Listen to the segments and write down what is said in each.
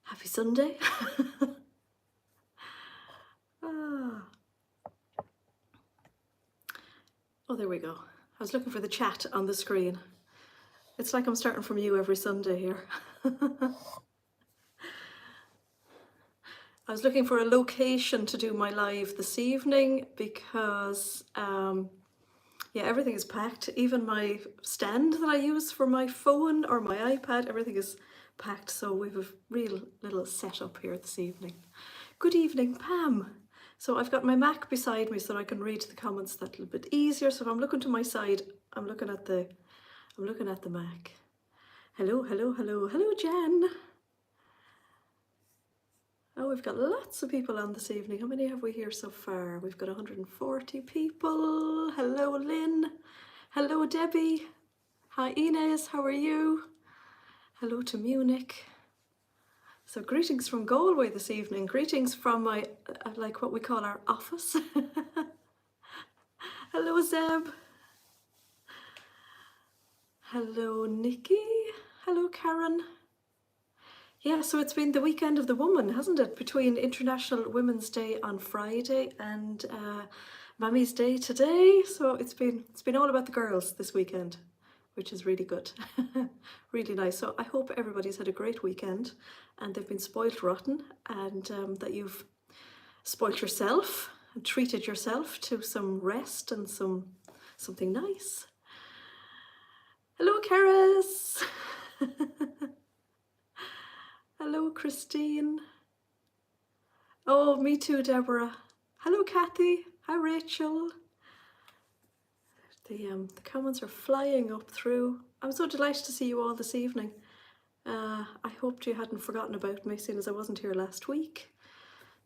Happy Sunday. Ah. Oh, there we go. I was looking for the chat on the screen. It's like I'm starting from you every Sunday here. I was looking for a location to do my live this evening because, yeah, everything is packed. Even my stand that I use for my phone or my iPad, everything is packed. So we have a real little setup here this evening. Good evening, Pam. So I've got my Mac beside me so that I can read the comments that little bit easier. So if I'm looking to my side, I'm looking at the Mac. Hello, hello, hello, hello, Jen. Oh, we've got lots of people on this evening. How many have we here so far? We've got 140 people. Hello, Lynn. Hello, Debbie. Hi, Inez. How are you? Hello to Munich. So greetings from Galway this evening. Greetings from my, like what we call our office. Hello, Zeb. Hello, Nikki. Hello, Karen. Yeah, so it's been the weekend of the woman, hasn't it? Between International Women's Day on Friday and Mammy's Day today. So it's been all about the girls this weekend, which is really good. Really nice. So I hope everybody's had a great weekend and they've been spoiled rotten, and that you've spoilt yourself and treated yourself to some rest and something nice. Hello, Karis. Hello, Christine. Oh, me too, Deborah. Hello, Kathy. Hi, Rachel. The comments are flying up through. I'm so delighted to see you all this evening. I hoped you hadn't forgotten about me, seeing as I wasn't here last week.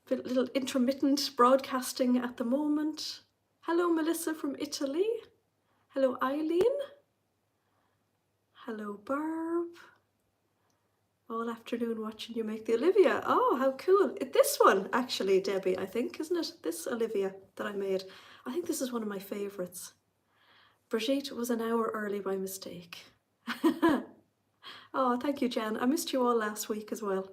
A little intermittent broadcasting at the moment. Hello, Melissa from Italy. Hello, Eileen. Hello, Barb. All afternoon watching you make the Olivia. Oh, how cool. This one, actually, Debbie, I think, isn't it? This Olivia that I made. I think this is one of my favourites. Brigitte was an hour early by mistake. Oh, thank you, Jen. I missed you all last week as well.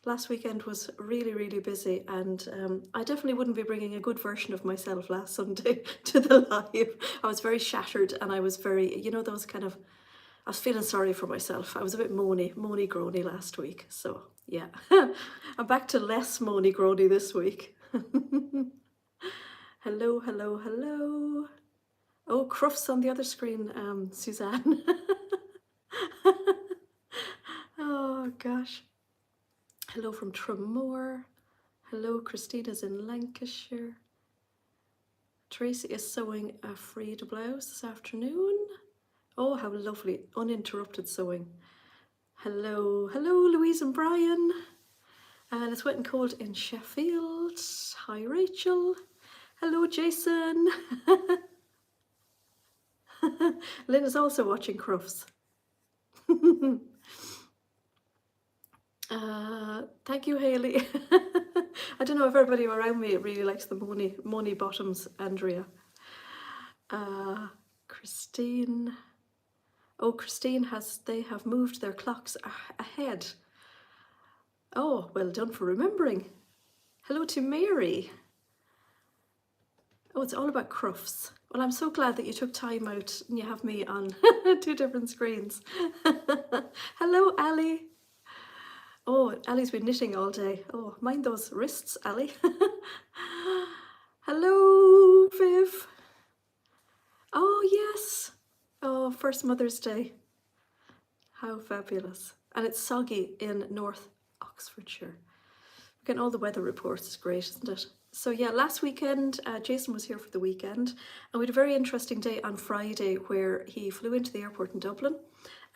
Last weekend was really, really busy, and I definitely wouldn't be bringing a good version of myself last Sunday to the live. I was very shattered, and I was very, you know, those kind of, I was feeling sorry for myself. I was a bit moany groany last week. So yeah, I'm back to less moany groany this week. Hello, hello, hello. Oh, Crufts on the other screen, Suzanne. Oh gosh. Hello from Tremor. Hello, Christina's in Lancashire. Tracy is sewing a frayed blouse this afternoon. Oh, how lovely, uninterrupted sewing. Hello, hello, Louise and Brian. And it's wet and cold in Sheffield. Hi, Rachel. Hello, Jason. Lynn is also watching Crufts. Thank you, Haley. I don't know if everybody around me really likes the money bottoms, Andrea. Christine. Oh, Christine they have moved their clocks ahead. Oh, well done for remembering. Hello to Mary. Oh, it's all about Crufts. Well, I'm so glad that you took time out and you have me on two different screens. Hello, Ali. Oh, Ali's been knitting all day. Oh, mind those wrists, Ali. Hello, Viv. Oh, yes. Oh, first Mother's Day. How fabulous. And it's soggy in North Oxfordshire. Getting all the weather reports is great, isn't it? So yeah, last weekend, Jason was here for the weekend, and we had a very interesting day on Friday where he flew into the airport in Dublin,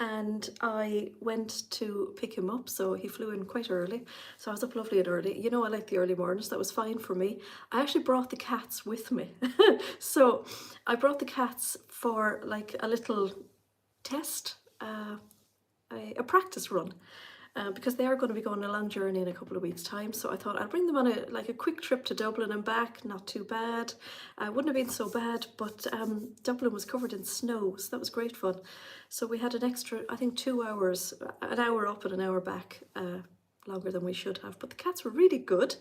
and I went to pick him up. So he flew in quite early, so I was up lovely and early. You know, I like the early mornings. That was fine for me. I actually brought the cats with me. So I brought the cats for like a little test, a practice run. Because they are going to be going a long journey in a couple of weeks' time. So I thought I'd bring them on a quick trip to Dublin and back. Not too bad. Wouldn't have been so bad, but Dublin was covered in snow, so that was great fun. So we had an extra, I think, 2 hours, an hour up and an hour back longer than we should have, but the cats were really good.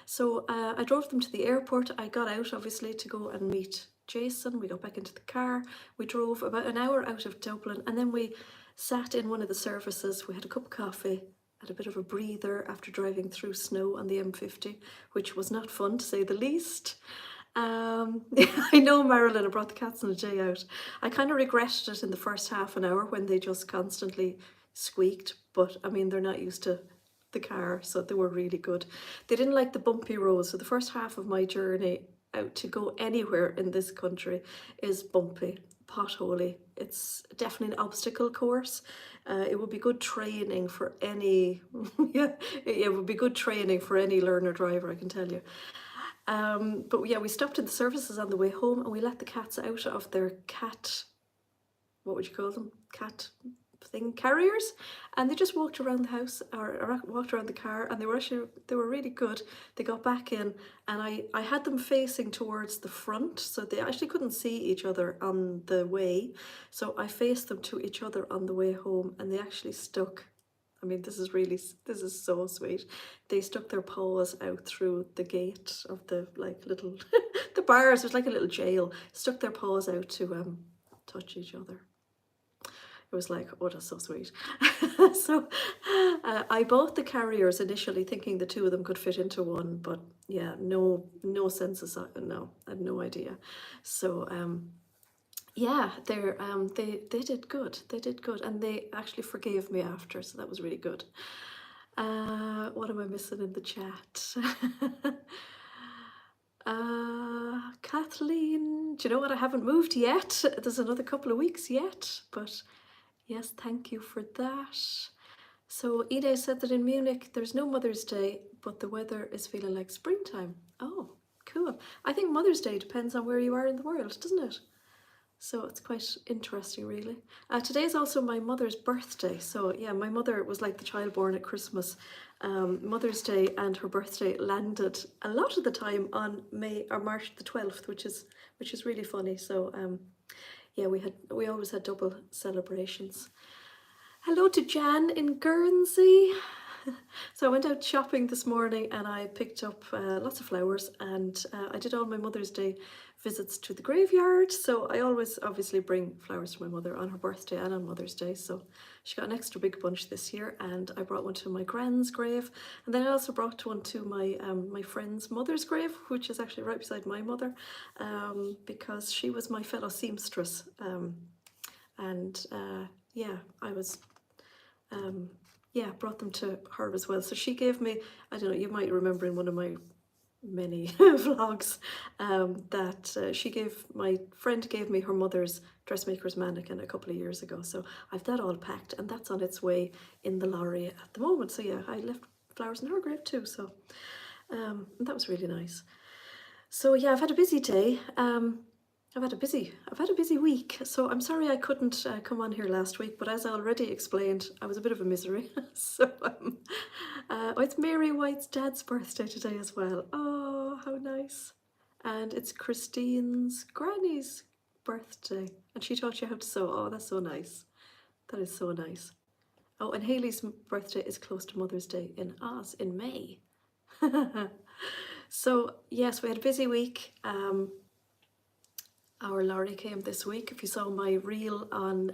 So I drove them to the airport. I got out obviously to go and meet Jason. We got back into the car. We drove about an hour out of Dublin, and then we sat in one of the services. We had a cup of coffee, had a bit of a breather after driving through snow on the M50, which was not fun to say the least. I know, Marilyn, I brought the cats on a day out. I kind of regretted it in the first half an hour when they just constantly squeaked, but I mean, they're not used to the car, so they were really good. They didn't like the bumpy roads, so the first half of my journey out to go anywhere in this country is bumpy, potholy. It's definitely an obstacle course. It would be good training for any, yeah, it would be good training for any learner driver, I can tell you. But yeah, we stopped in the services on the way home, and we let the cats out of their cat, what would you call them? Cat thing carriers, and they just walked around the house or walked around the car, and they were really good. They got back in, and I had them facing towards the front, so they actually couldn't see each other on the way, so I faced them to each other on the way home, and they actually stuck. I mean, this is so sweet. They stuck their paws out through the gate of the like little the bars. It was like a little jail. Stuck their paws out to touch each other. It was like, oh, that's so sweet. So I bought the carriers initially thinking the two of them could fit into one, but yeah, no sense of, no, I had no idea. So yeah, they did good. They did good, and they actually forgave me after, so that was really good. What am I missing in the chat? Kathleen, do you know what? I haven't moved yet. There's another couple of weeks yet, but yes, thank you for that. So Ida said that in Munich there's no Mother's Day, but the weather is feeling like springtime. Oh, cool. I think Mother's Day depends on where you are in the world, doesn't it? So it's quite interesting, really. Today is also my mother's birthday. So yeah, my mother was like the child born at Christmas. Mother's Day and her birthday landed a lot of the time on March the 12th, which is really funny. So yeah, we always had double celebrations. Hello to Jan in Guernsey. So I went out shopping this morning, and I picked up lots of flowers, and I did all my Mother's Day visits to the graveyard. So I always obviously bring flowers to my mother on her birthday and on Mother's Day. So she got an extra big bunch this year, and I brought one to my grand's grave, and then I also brought one to my my friend's mother's grave, which is actually right beside my mother, because she was my fellow seamstress, and yeah, I was yeah, brought them to her as well. So she gave me, I don't know, you might remember in one of my many vlogs, that my friend gave me her mother's dressmaker's mannequin a couple of years ago. So I've that all packed, and that's on its way in the lorry at the moment. So yeah, I left flowers in her grave too. So that was really nice. So yeah, I've had a busy day. I've had a busy week, so I'm sorry I couldn't come on here last week, but as I already explained, I was a bit of a misery. So oh, it's Mary White's dad's birthday today as well. Oh, how nice. And it's Christine's granny's birthday, and she taught you how to sew. Oh, that's so nice. That is so nice. Oh, and Hayley's birthday is close to Mother's Day in Oz in May. So yes, we had a busy week. Our lorry came this week. If you saw my reel on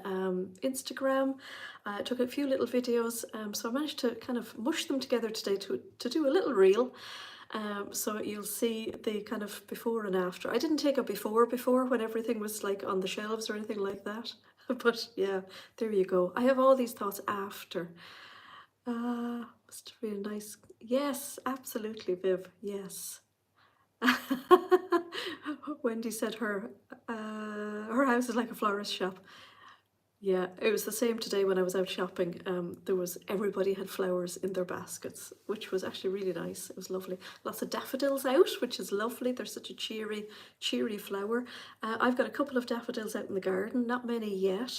Instagram, I took a few little videos, so I managed to kind of mush them together today to do a little reel. So you'll see the kind of before and after. I didn't take a before when everything was like on the shelves or anything like that. But yeah, there you go. I have all these thoughts after. Must be a nice, yes, absolutely, Viv, yes. Wendy said her house is like a florist shop. Yeah, it was the same today when I was out shopping. Everybody had flowers in their baskets, which was actually really nice. It was lovely. Lots of daffodils out, which is lovely. They're such a cheery flower. I've got a couple of daffodils out in the garden, not many yet,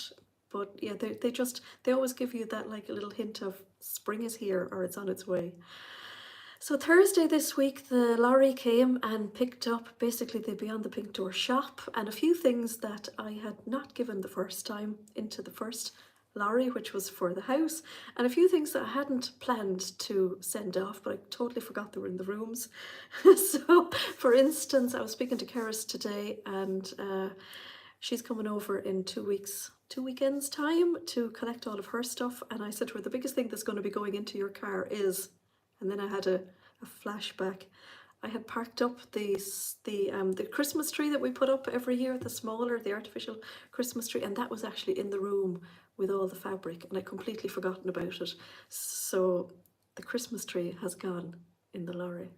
but yeah, they always give you that like a little hint of spring is here or it's on its way. So Thursday this week, the lorry came and picked up basically the Beyond the Pink Door shop and a few things that I had not given the first time into the first lorry, which was for the house, and a few things that I hadn't planned to send off, but I totally forgot they were in the rooms. So, for instance, I was speaking to Keris today, and she's coming over in 2 weeks, 2 weekends time to collect all of her stuff. And I said to her, the biggest thing that's going to be going into your car is, and then I had a flashback. I had parked up the Christmas tree that we put up every year, the artificial Christmas tree, and that was actually in the room with all the fabric, and I'd completely forgotten about it. So the Christmas tree has gone in the lorry.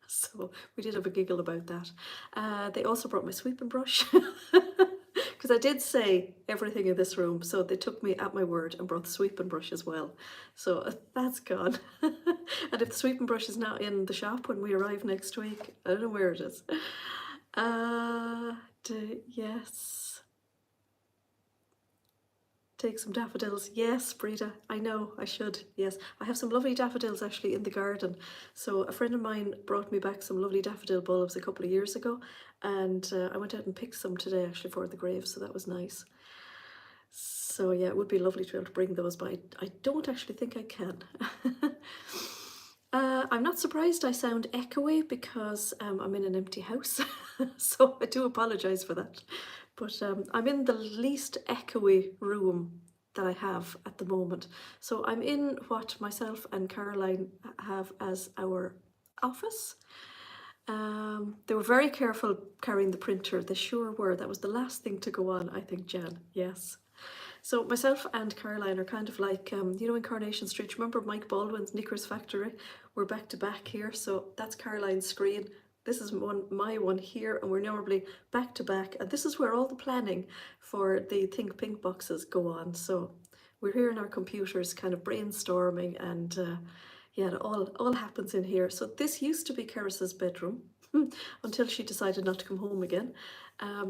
So we did have a giggle about that. They also brought my sweeping brush, because I did say everything in this room, so they took me at my word and brought the sweeping brush as well. So that's gone. And if the sweeping brush is not in the shop when we arrive next week, I don't know where it is. Yes. Take some daffodils. Yes, Brita, I know, I should. Yes, I have some lovely daffodils actually in the garden. So a friend of mine brought me back some lovely daffodil bulbs a couple of years ago, and I went out and picked some today actually for the grave, so that was nice. So yeah, it would be lovely to be able to bring those, but I don't actually think I can. I'm not surprised I sound echoey because I'm in an empty house, so I do apologise for that. But I'm in the least echoey room that I have at the moment. So I'm in what myself and Caroline have as our office. They were very careful carrying the printer, they sure were. That was the last thing to go on, I think, Jan, yes. So myself and Caroline are kind of like, you know, in Coronation Street, remember Mike Baldwin's Knickers Factory? We're back to back here, so that's Caroline's screen. This is my one here, and we're normally back to back. And this is where all the planning for the Think Pink boxes go on. So we're here in our computers kind of brainstorming, and yeah, it all happens in here. So this used to be Keris's bedroom until she decided not to come home again.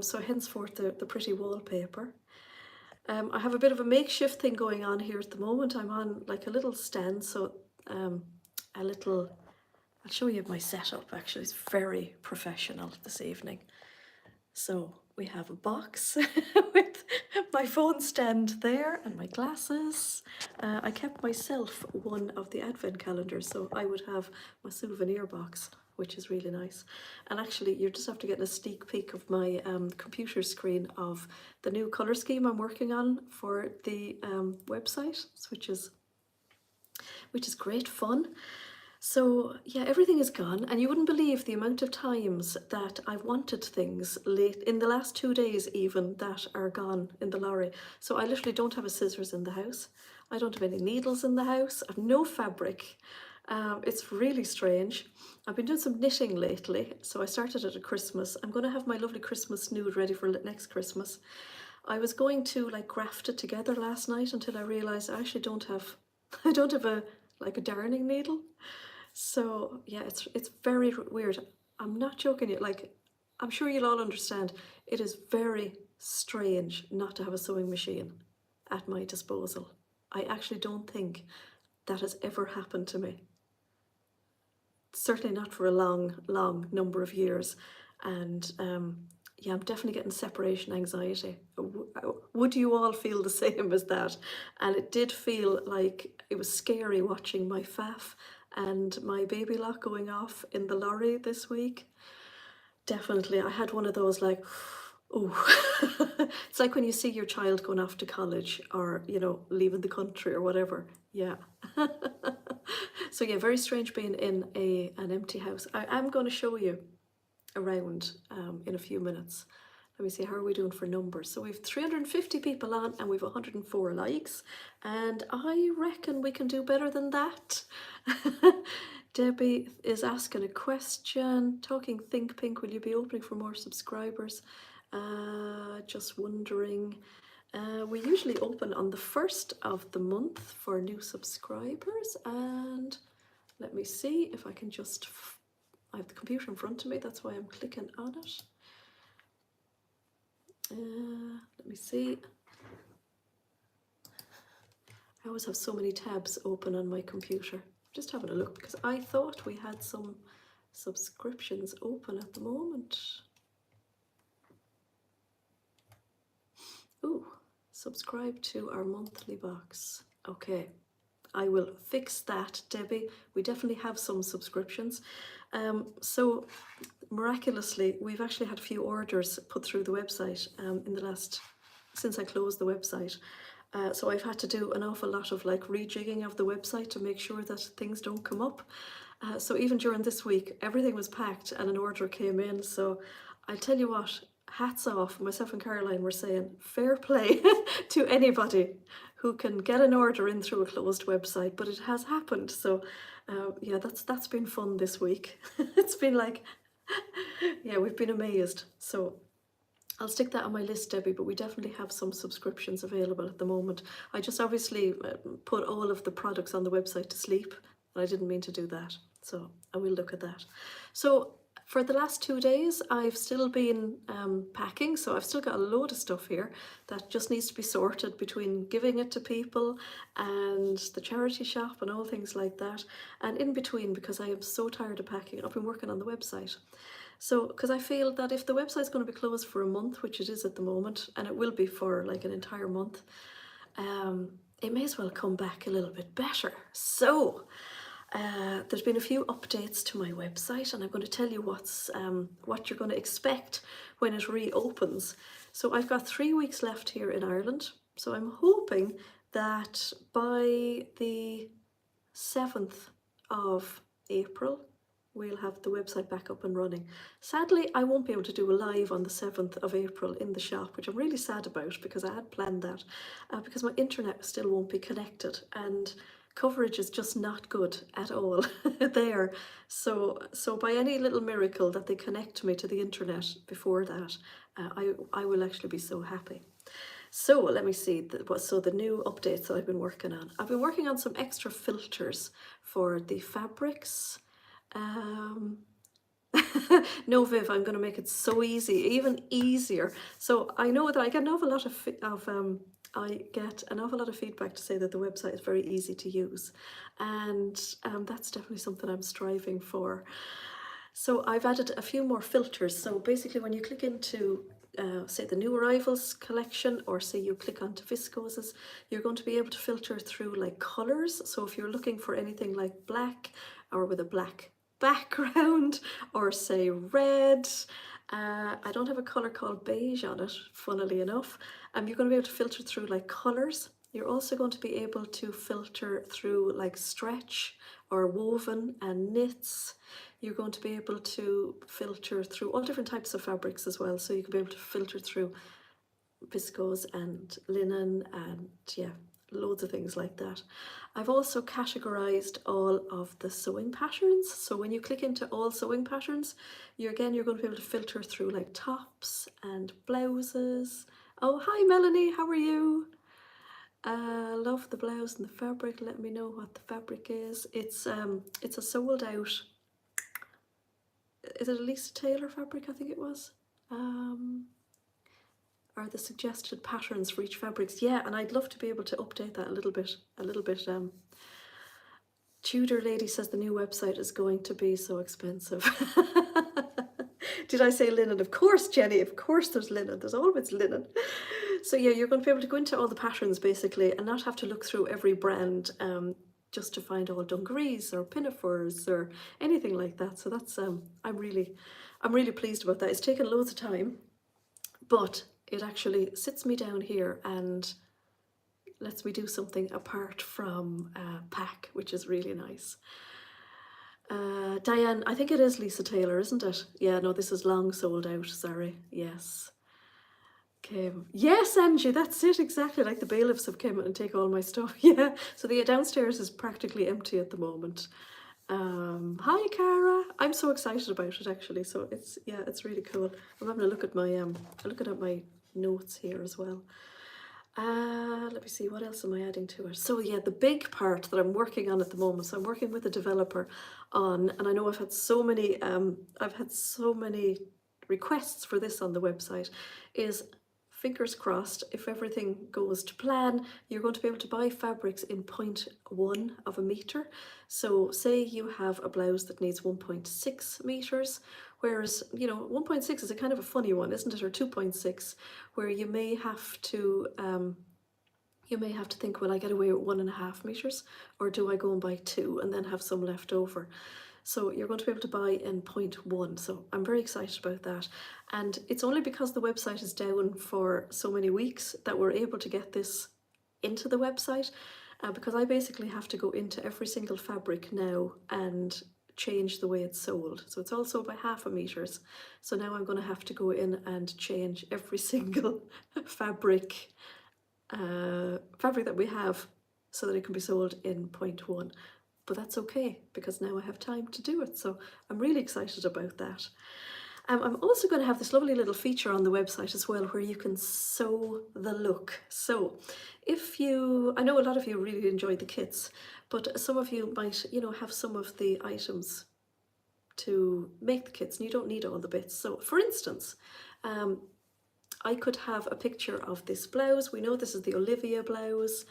So henceforth the pretty wallpaper. I have a bit of a makeshift thing going on here at the moment. I'm on like a little stand, so I'll show you my setup actually. It's very professional this evening. So we have a box with my phone stand there and my glasses. I kept myself one of the advent calendars, so I would have my souvenir box, which is really nice. And actually, you just have to get a sneak peek of my computer screen of the new colour scheme I'm working on for the website, which is great fun. So yeah, everything is gone, and you wouldn't believe the amount of times that I've wanted things late in the last 2 days even that are gone in the lorry. So I literally don't have a scissors in the house. I don't have any needles in the house. I have no fabric. It's really strange. I've been doing some knitting lately, so I started at Christmas. I'm going to have my lovely Christmas nude ready for next Christmas. I was going to like graft it together last night until I realised I actually don't have a darning needle. So yeah, it's very weird. I'm not joking you, like, I'm sure you'll all understand, it is very strange not to have a sewing machine at my disposal. I actually don't think that has ever happened to me. Certainly not for a long number of years. And yeah, I'm definitely getting separation anxiety. Would you all feel the same as that? And it did feel like it was scary watching my faff and my baby lock going off in the lorry this week. Definitely, I had one of those like, oh, it's like when you see your child going off to college or, you know, leaving the country or whatever. Yeah. So yeah, very strange being in an empty house. I am going to show you around in a few minutes. Let me see, how are we doing for numbers? So we've 350 people on and we've 104 likes, and I reckon we can do better than that. Debbie is asking a question. Talking Think Pink, will you be opening for more subscribers? Just wondering. We usually open on the 1st of the month for new subscribers, and let me see if I can just, I have the computer in front of me, that's why I'm clicking on it. Let me see. I always have so many tabs open on my computer. Just having a look because I thought we had some subscriptions open at the moment. Ooh, Subscribe to our monthly box. Okay, I will fix that, Debbie. We definitely have some subscriptions. So miraculously, we've actually had a few orders put through the website in the last, since I closed the website. So I've had to do an awful lot of like rejigging of the website to make sure that things don't come up. So even during this week, everything was packed and an order came in. So I tell you what, hats off. Myself and Caroline were saying fair play to anybody who can get an order in through a closed website, but it has happened. So yeah, that's been fun this week. It's been like, yeah, we've been amazed. So I'll stick that on my list, Debbie, but we definitely have some subscriptions available at the moment. I just obviously put all of the products on the website to sleep, and I didn't mean to do that. So I will look at that. So for the last 2 days, I've still been packing, so I've still got a load of stuff here that just needs to be sorted between giving it to people and the charity shop and all things like that. And in between, because I am so tired of packing, I've been working on the website. So, because I feel that if the website's going to be closed for a month, which it is at the moment, and it will be for like an entire month, it may as well come back a little bit better. So, there's been a few updates to my website, and I'm going to tell you what you're going to expect when it reopens. So I've got 3 weeks left here in Ireland. So I'm hoping that by the 7th of April, we'll have the website back up and running. Sadly, I won't be able to do a live on the 7th of April in the shop, which I'm really sad about because I had planned that, because my internet still won't be connected and coverage is just not good at all there. So by any little miracle that they connect me to the internet before that, I will actually be so happy. So let me see, so the new updates that I've been working on. I've been working on some extra filters for the fabrics. No, Viv, I'm going to make it so easy, even easier. So I know that I get an awful lot of feedback to say that the website is very easy to use, and that's definitely something I'm striving for. So I've added a few more filters. So basically, when you click into say the new arrivals collection, or say you click onto viscoses, you're going to be able to filter through like colors. So if you're looking for anything like black or with a black background, or say red, I don't have a color called beige on it, funnily enough. You're going to be able to filter through like colors. You're also going to be able to filter through like stretch or woven and knits. You're going to be able to filter through all different types of fabrics as well. So you can be able to filter through viscose and linen and yeah, loads of things like that. I've also categorized all of the sewing patterns. So when you click into all sewing patterns, you're going to be able to filter through like tops and blouses. Oh, hi Melanie, how are you? Love the blouse and the fabric. Let me know what the fabric is. It's a sold out. Is it a Lisa Taylor fabric? I think it was. Are the suggested patterns for each fabrics? Yeah, and I'd love to be able to update that a little bit. Tudor lady says the new website is going to be so expensive. Did I say linen? Of course, Jenny, of course there's linen. There's always linen. So yeah, you're going to be able to go into all the patterns basically and not have to look through every brand just to find all dungarees or pinafores or anything like that. So that's I'm really pleased about that. It's taken loads of time, but it actually sits me down here and lets me do something apart from pack, which is really nice. Diane, I think it is Lisa Taylor, isn't it? Yeah, no, this is long sold out, sorry. Yes. Okay. Yes, Angie, that's it, exactly. Like the bailiffs have come and take all my stuff. Yeah, so the downstairs is practically empty at the moment. Hi, Cara. I'm so excited about it, actually. So it's really cool. I'm having a look at my looking at my notes here as well. Let me see, what else am I adding to it? So yeah, the big part that I'm working on at the moment, so I'm working with a developer on, and I know I've had so many requests for this on the website, is fingers crossed, if everything goes to plan, you're going to be able to buy fabrics in 0.1 of a meter. So say you have a blouse that needs 1.6 meters, Whereas, 1.6 is a kind of a funny one, isn't it? Or 2.6, where you may have to think, will I get away with 1.5 meters, or do I go and buy 2 and then have some left over? So you're going to be able to buy in 0.1. So I'm very excited about that. And it's only because the website is down for so many weeks that we're able to get this into the website, because I basically have to go into every single fabric now and change the way it's sold. So it's all sold by 0.5 meters. So now I'm going to have to go in and change every single fabric that we have so that it can be sold in 0.1. But that's okay, because now I have time to do it. So I'm really excited about that. I'm also going to have this lovely little feature on the website as well, where you can sew the look. So I know a lot of you really enjoy the kits, but some of you might, have some of the items to make the kits and you don't need all the bits. So for instance, I could have a picture of this blouse. We know this is the Olivia blouse,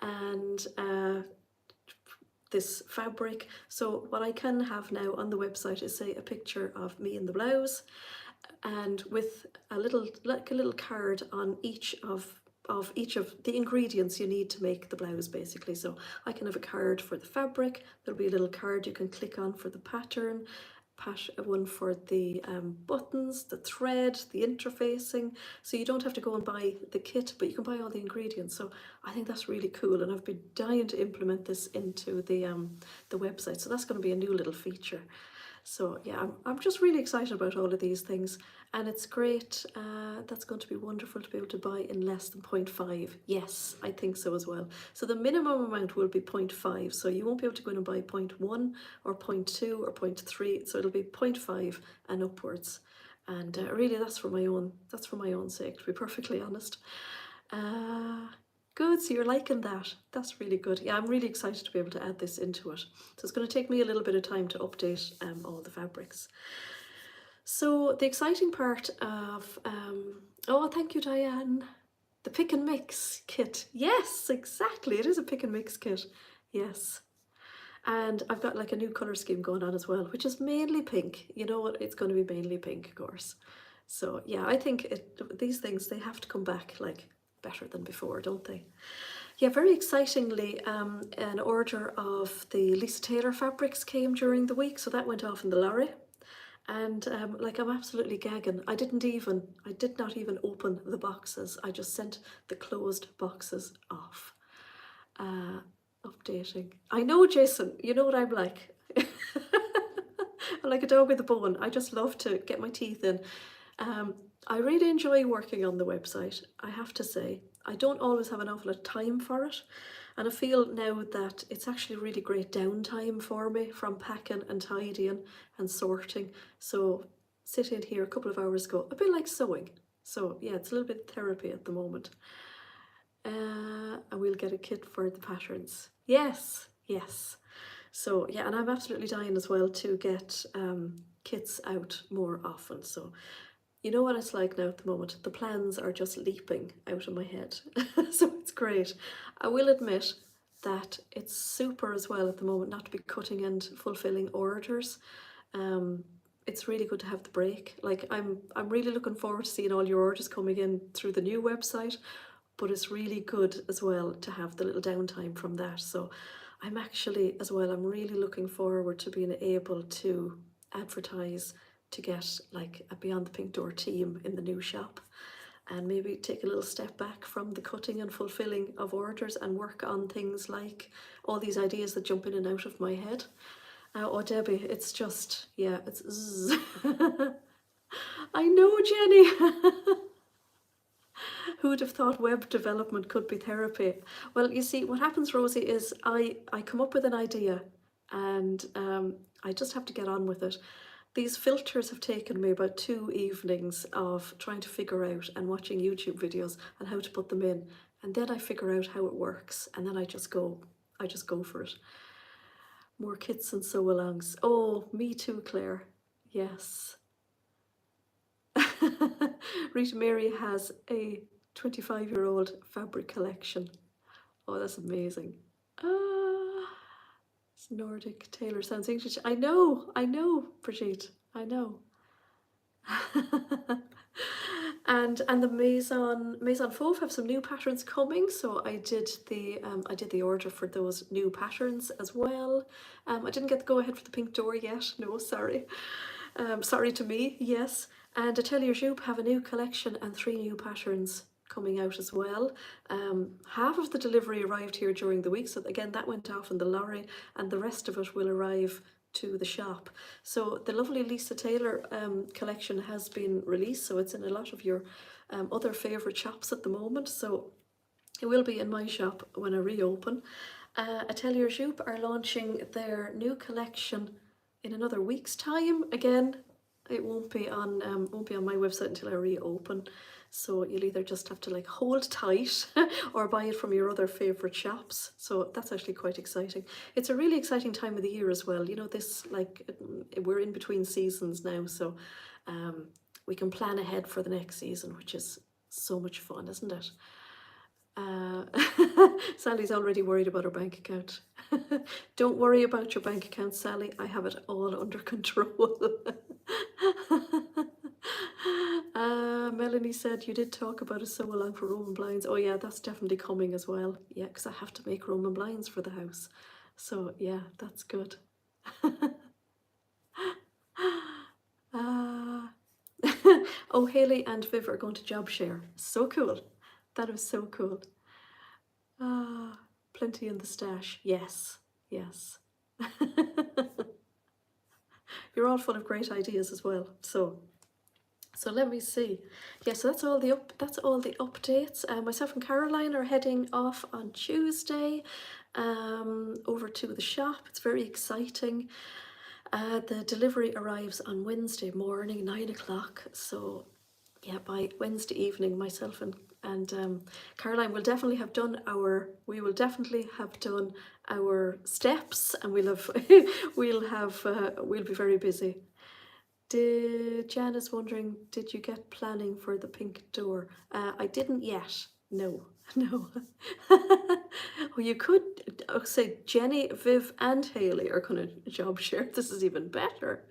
and this fabric. So what I can have now on the website is, say, a picture of me in the blouse, and with a little card on each of the ingredients you need to make the blouse, basically. So I can have a card for the fabric, there'll be a little card you can click on for the pattern, one for the buttons, the thread, the interfacing. So you don't have to go and buy the kit, but you can buy all the ingredients. So I think that's really cool, and I've been dying to implement this into the website. So that's going to be a new little feature. So yeah, I'm just really excited about all of these things, and it's great. That's going to be wonderful to be able to buy in less than 0.5. Yes, I think so as well. So the minimum amount will be 0.5. So you won't be able to go in and buy 0.1 or 0.2 or 0.3. So it'll be 0.5 and upwards. And really, that's for my own sake, to be perfectly honest. Good, so you're liking that. That's really good. Yeah, I'm really excited to be able to add this into it. So it's going to take me a little bit of time to update all the fabrics. So the exciting part of, oh, thank you, Diane. The pick and mix kit. Yes, exactly. It is a pick and mix kit. Yes. And I've got like a new colour scheme going on as well, which is mainly pink. You know what? It's going to be mainly pink, of course. So yeah, I think these things, they have to come back like better than before, don't they? Yeah, very excitingly, an order of the Lisa Taylor fabrics came during the week, so that went off in the lorry. And like, I'm absolutely gagging. I did not even open the boxes. I just sent the closed boxes off. Updating. I know, Jason, you know what I'm like. I'm like a dog with a bone. I just love to get my teeth in. I really enjoy working on the website, I have to say. I don't always have an awful lot of time for it, and I feel now that it's actually really great downtime for me from packing and tidying and sorting. So sitting here a couple of hours ago, a bit like sewing. So yeah, it's a little bit of therapy at the moment. And we'll get a kit for the patterns. Yes, yes. So yeah, and I'm absolutely dying as well to get kits out more often. So you know what it's like now at the moment. The plans are just leaping out of my head. So it's great. I will admit that it's super as well at the moment not to be cutting and fulfilling orders. It's really good to have the break. Like, I'm really looking forward to seeing all your orders coming in through the new website, but it's really good as well to have the little downtime from that. So I'm actually as well, I'm really looking forward to being able to advertise to get like a Beyond the Pink Door team in the new shop, and maybe take a little step back from the cutting and fulfilling of orders and work on things like all these ideas that jump in and out of my head. Oh, Debbie, it's just, yeah, it's zzz. I know, Jenny. Who would have thought web development could be therapy? Well, you see, what happens, Rosie, is I come up with an idea, and I just have to get on with it. These filters have taken me about 2 evenings of trying to figure out and watching YouTube videos on how to put them in. And then I figure out how it works, and then I just go for it. More kits and sew-alongs. Oh, me too, Claire. Yes. Rita Mary has a 25-year-old fabric collection. Oh, that's amazing. It's Nordic Tailor sounds English. I know, Brigitte, I know. And the Maison Fauve have some new patterns coming, so I did the order for those new patterns as well. I didn't get the go ahead for the pink door yet. No, sorry. Sorry to me. Yes. And Atelier Joop have a new collection and 3 new patterns coming out as well. Half of the delivery arrived here during the week, so again that went off in the lorry, and the rest of it will arrive to the shop. So the lovely Lisa Taylor collection has been released, so it's in a lot of your other favourite shops at the moment, so it will be in my shop when I reopen. Atelier Joop are launching their new collection in another week's time. Again, it won't be on my website until I reopen, so you'll either just have to like hold tight or buy it from your other favourite shops. So that's actually quite exciting. It's a really exciting time of the year as well. You know, this, like, we're in between seasons now, so we can plan ahead for the next season, which is so much fun, isn't it? Sally's already worried about her bank account. Don't worry about your bank account, Sally. I have it all under control. Melanie said you did talk about a sew along for Roman blinds. Oh yeah, that's definitely coming as well. Yeah, because I have to make Roman blinds for the house. So yeah, that's good. Oh, Haley and Viv are going to job share. So cool. That is so cool. Plenty in the stash. Yes, yes. You're all full of great ideas as well. So let me see. Yeah, so that's all the updates. Myself and Caroline are heading off on Tuesday over to the shop. It's very exciting. The delivery arrives on Wednesday morning, 9 o'clock. So yeah, by Wednesday evening, myself and Caroline will definitely have done our steps, and we'll be very busy. Jan is wondering, did you get planning for the pink door? I didn't yet. No. Well, you could say Jenny, Viv, and Haley are going to job share. This is even better.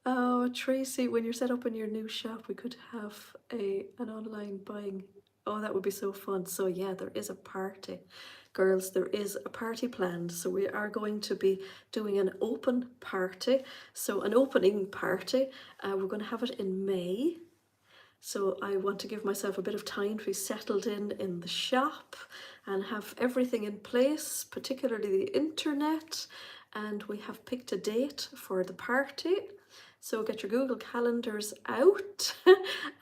Oh, Tracy, when you're set up in your new shop, we could have an online buying. Oh, that would be so fun. So yeah, there is a party. Girls, there is a party planned. So we are going to be doing an open party. So an opening party. We're going to have it in May. So I want to give myself a bit of time to be settled in the shop and have everything in place, particularly the internet. And we have picked a date for the party. So get your Google calendars out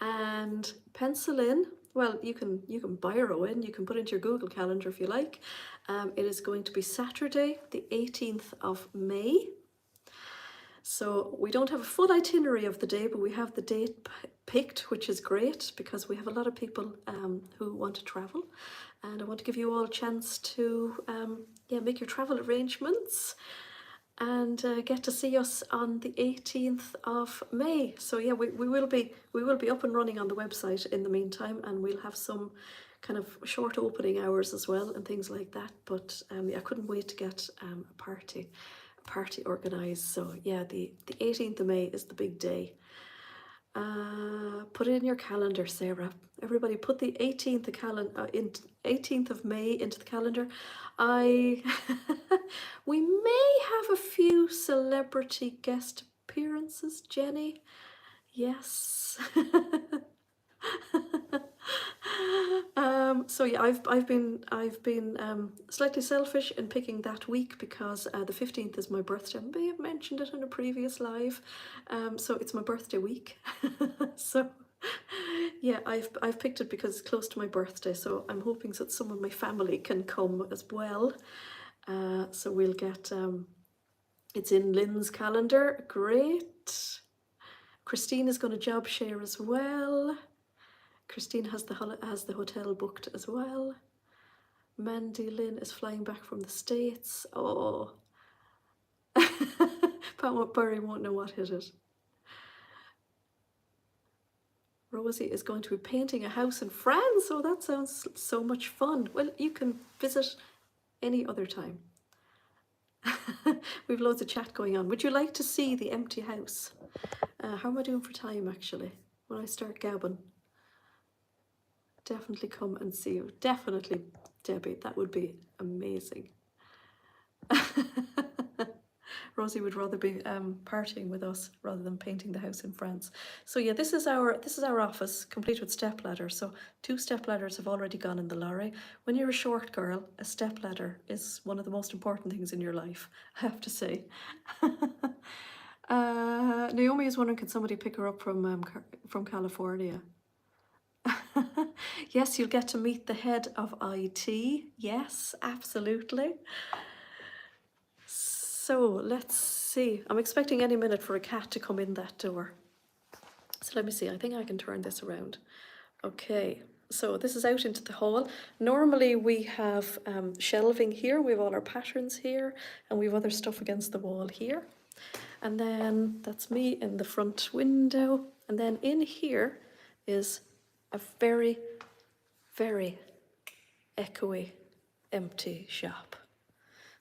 and pencil in. Well, you can biro in, you can put into your Google calendar if you like. It is going to be Saturday, the 18th of May. So we don't have a full itinerary of the day, but we have the date picked, which is great because we have a lot of people who want to travel, and I want to give you all a chance to make your travel arrangements and get to see us on the 18th of May. So yeah, we will be up and running on the website in the meantime, and we'll have some kind of short opening hours as well and things like that. But I couldn't wait to get a party organised. So yeah, the 18th of May is the big day. Put it in your calendar, Sarah. Everybody put the 18th of May into the calendar. We may have a few celebrity guest appearances, Jenny. Yes. So yeah, I've been slightly selfish in picking that week because the 15th is my birthday. I may have mentioned it in a previous live. So it's my birthday week. So yeah, I've picked it because it's close to my birthday. So I'm hoping that some of my family can come as well. So we'll get it's in Lynn's calendar. Great. Christine is going to job share as well. Christine has the hotel booked as well. Mandy Lynn is flying back from the States. Oh. Pat Barry won't know what hit it. Rosie is going to be painting a house in France. Oh, that sounds so much fun. Well, you can visit any other time. We've loads of chat going on. Would you like to see the empty house? How am I doing for time actually? When I start gabbing, definitely come and see you. Definitely, Debbie, that would be amazing. Rosie would rather be partying with us rather than painting the house in France. So yeah, this is our office, complete with stepladder. So 2 stepladders have already gone in the lorry. When you're a short girl, a stepladder is one of the most important things in your life, I have to say. Naomi is wondering, can somebody pick her up from California? Yes, you'll get to meet the head of IT. Yes, absolutely. So let's see. I'm expecting any minute for a cat to come in that door. So let me see. I think I can turn this around. Okay. So this is out into the hall. Normally we have shelving here. We have all our patterns here, and we have other stuff against the wall here. And then that's me in the front window. And then in here is a very, very echoey, empty shop.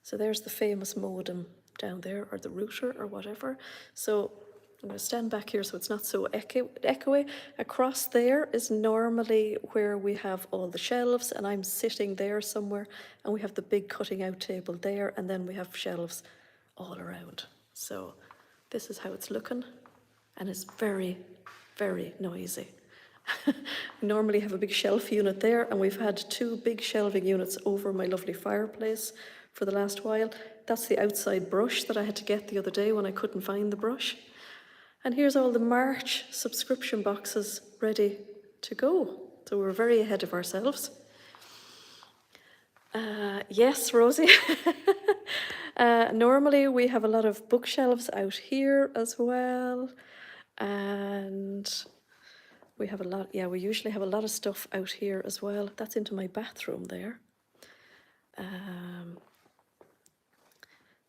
So there's the famous modem down there, or the router or whatever. So I'm going to stand back here so it's not so echoey. Across there is normally where we have all the shelves, and I'm sitting there somewhere, and we have the big cutting out table there, and then we have shelves all around. So this is how it's looking, and it's very, very noisy. We normally have a big shelf unit there, and we've had 2 big shelving units over my lovely fireplace for the last while. That's the outside brush that I had to get the other day when I couldn't find the brush. And here's all the March subscription boxes ready to go. So we're very ahead of ourselves. Yes, Rosie. Normally we have a lot of bookshelves out here as well. And we have a lot, yeah, we usually have a lot of stuff out here as well. That's into my bathroom there.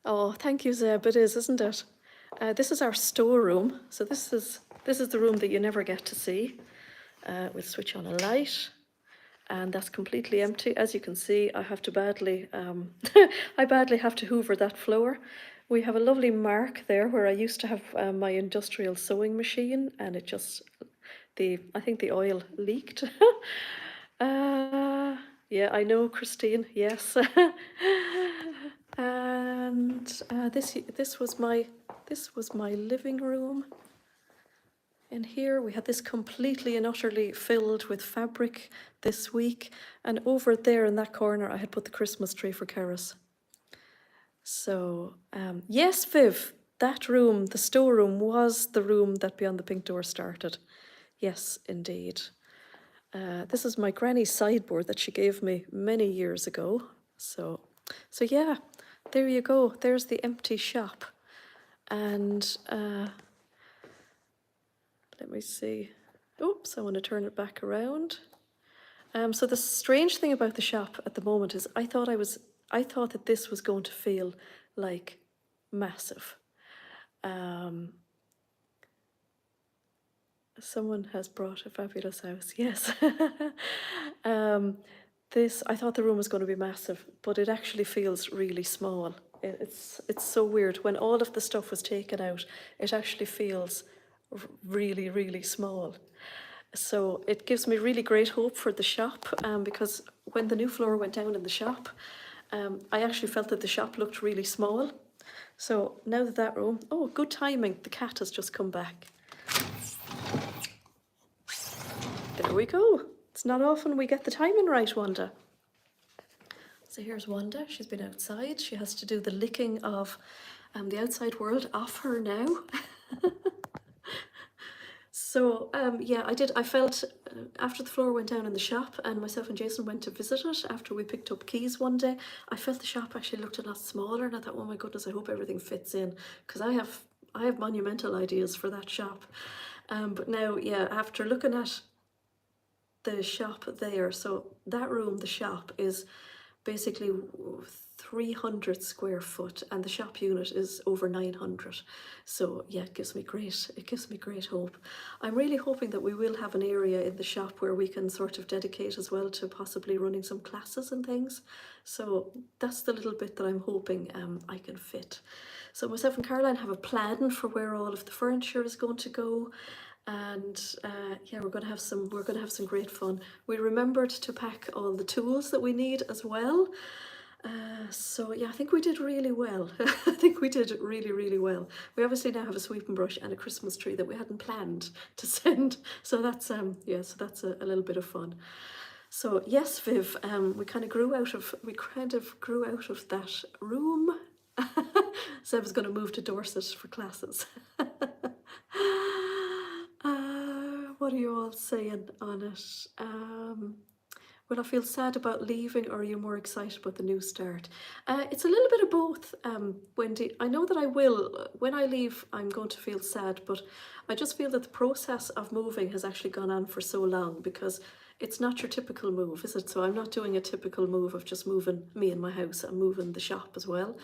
Oh, thank you, Zeb. It is, isn't it? This is our storeroom. So this is the room that you never get to see. We'll switch on a light, and that's completely empty. As you can see, I have to badly, I badly have to hoover that floor. We have a lovely mark there where I used to have my industrial sewing machine, and it just, I think the oil leaked. Yeah, I know, Christine. Yes. And this was my living room. In here we had this completely and utterly filled with fabric this week, and over there in that corner I had put the Christmas tree for Keras. So yes, Viv, that room, the storeroom, was the room that Beyond the Pink Door started. Yes, indeed. This is my granny's sideboard that she gave me many years ago. So yeah, there you go. There's the empty shop. And let me see. Oops, I want to turn it back around. So the strange thing about the shop at the moment is I thought that this was going to feel like massive. Someone has brought a fabulous house, yes. I thought the room was going to be massive, but it actually feels really small. It's so weird. When all of the stuff was taken out, it actually feels really, really small. So it gives me really great hope for the shop, because when the new floor went down in the shop, I actually felt that the shop looked really small. So now that room, oh, good timing, the cat has just come back. There we go. It's not often we get the timing right, Wanda. So here's Wanda. She's been outside. She has to do the licking of the outside world off her now. So yeah, I felt after the floor went down in the shop and myself and Jason went to visit it after we picked up keys one day, I felt the shop actually looked a lot smaller, and I thought, oh my goodness, I hope everything fits in, because I have monumental ideas for that shop. But now, yeah, after looking at the shop there, so that room, the shop, is basically 300 square foot, and the shop unit is over 900. So yeah, it gives me great hope. I'm really hoping that we will have an area in the shop where we can sort of dedicate as well to possibly running some classes and things. So that's the little bit that I'm hoping I can fit. So myself and Caroline have a plan for where all of the furniture is going to go. And yeah, we're going to have some great fun. We remembered to pack all the tools that we need as well. So yeah, I think we did really well. I think we did really well. We obviously now have a sweeping brush and a Christmas tree that we hadn't planned to send. So that's yeah, so that's a little bit of fun. So yes, Viv, we kind of grew out of that room. Seb's going to move to Dorset for classes. What are you all saying on it? Will I feel sad about leaving, or are you more excited about the new start? It's a little bit of both, Wendy. I know that I will. When I leave, I'm going to feel sad, but I just feel that the process of moving has actually gone on for so long, because it's not your typical move, is it? So I'm not doing a typical move of just moving me and my house. I'm moving the shop as well.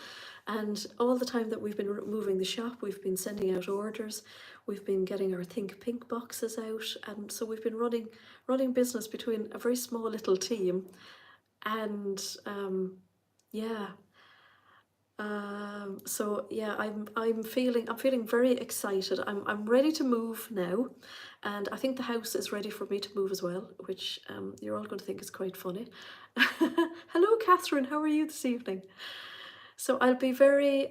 And all the time that we've been moving the shop, we've been sending out orders. We've been getting our Think Pink boxes out. And so we've been running business between a very small little team. And yeah. So yeah, I'm feeling very excited. I'm ready to move now, and I think the house is ready for me to move as well, which you're all going to think is quite funny. Hello, Catherine. How are you this evening? So I'll be very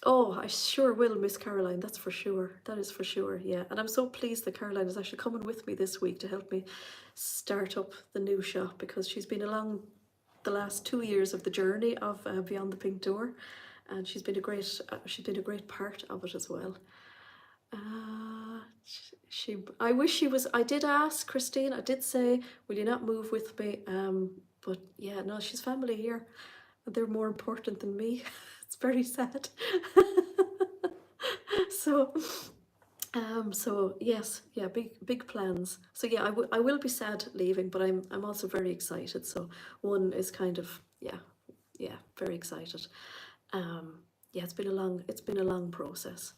oh, I sure will miss Caroline. That's for sure. That is for sure. Yeah, and I'm so pleased that Caroline is actually coming with me this week to help me start up the new shop, because she's been along the last 2 years of the journey of Beyond the Pink Door, and she's been a great part of it as well. I wish she was. I did ask Christine. I did say, will you not move with me? But yeah, no, she's family here. They're more important than me. It's very sad. So yes, yeah, big plans. So yeah, I will be sad leaving, but I'm also very excited. So one is kind of yeah, very excited. Yeah, it's been a long process.